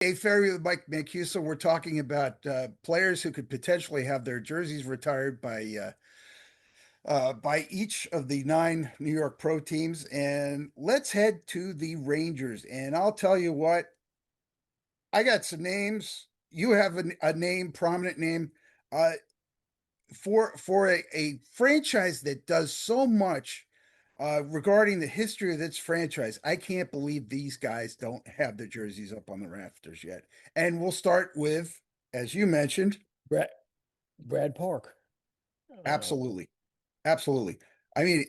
Hey, Ferry with Mike Mancuso. We're talking about players who could potentially have their jerseys retired by each of the nine New York pro teams. And let's head to the Rangers. And I'll tell you what, I got some names. You have a name, prominent name, uh, for a franchise that does so much regarding the history of its franchise. I can't believe these guys don't have their jerseys up on the rafters yet. And we'll start with, as you mentioned, Brad Brad Park. Um, absolutely, absolutely. I mean,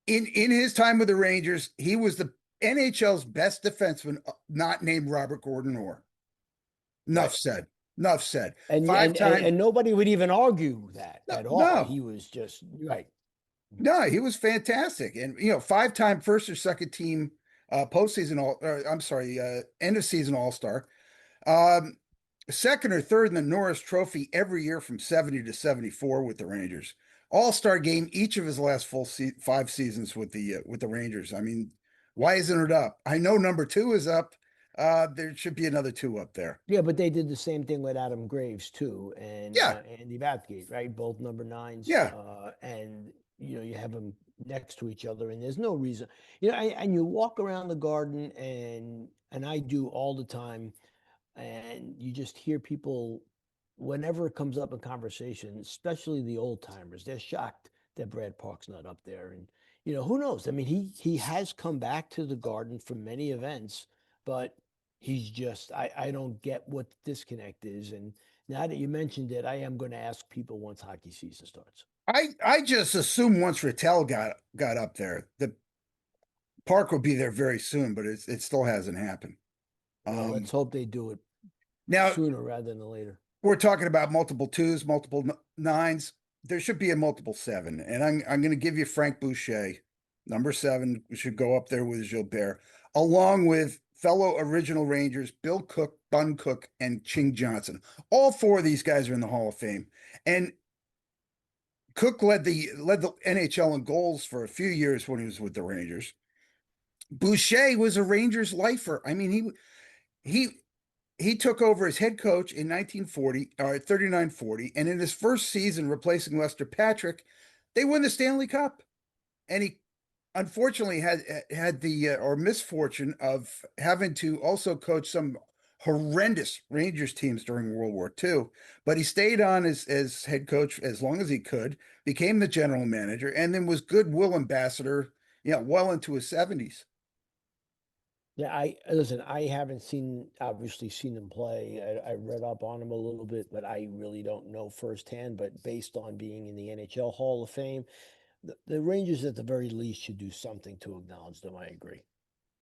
in his time with the Rangers, he was the NHL's best defenseman, not named Robert Gordon Orr. right. Enough said. Enough said. And, Five and and time. and nobody would even argue that No, at all. no, He was just right. no. He was fantastic, and five-time first or second team postseason all. I'm sorry, end of season All Star. Um, Second or third in the Norris Trophy every year from 70 to 74 with the Rangers. All-Star game each of his last five seasons with the Rangers. I mean, why isn't it up? I know number two is up. There should be another two up there. Yeah, but they did the same thing with Adam Graves too, and Yeah, Andy Bathgate, right? Both number nines, yeah. and you have them next to each other, and there's no reason, and you walk around the Garden, and I do all the time, and you just hear people whenever it comes up in conversation, especially the old timers, they're shocked that Brad Park's not up there. And who knows? I mean, he has come back to the Garden for many events, but he's just I don't get what the disconnect is. And now that you mentioned it, I am going to ask people once hockey season starts. I just assume once Rattel got up there, the Park will be there very soon, but it still hasn't happened. Well, let's Um, hope they do it Now sooner rather than later. we're talking about multiple twos, multiple nines. There should be a multiple seven, and I'm going to give you Frank Boucher, number seven, should go up there with Gilbert, along with fellow original Rangers Bill Cook, Bun Cook, and Ching Johnson. All four of these guys are in the Hall of Fame, and Cook led the NHL in goals for a few years when he was with the Rangers. Boucher was a Rangers lifer. I mean, he he took over as head coach in 1940, 39-40, and in his first season replacing Lester Patrick, they won the Stanley Cup. And he unfortunately had the or misfortune of having to also coach some horrendous Rangers teams during World War II. But he stayed on as head coach as long as he could, became the general manager, and then was goodwill ambassador, well into his 70s. Yeah, I listen. I haven't obviously seen him play. I read up on him a little bit, but I really don't know firsthand. But based on being in the NHL Hall of Fame, the Rangers at the very least should do something to acknowledge them. I agree.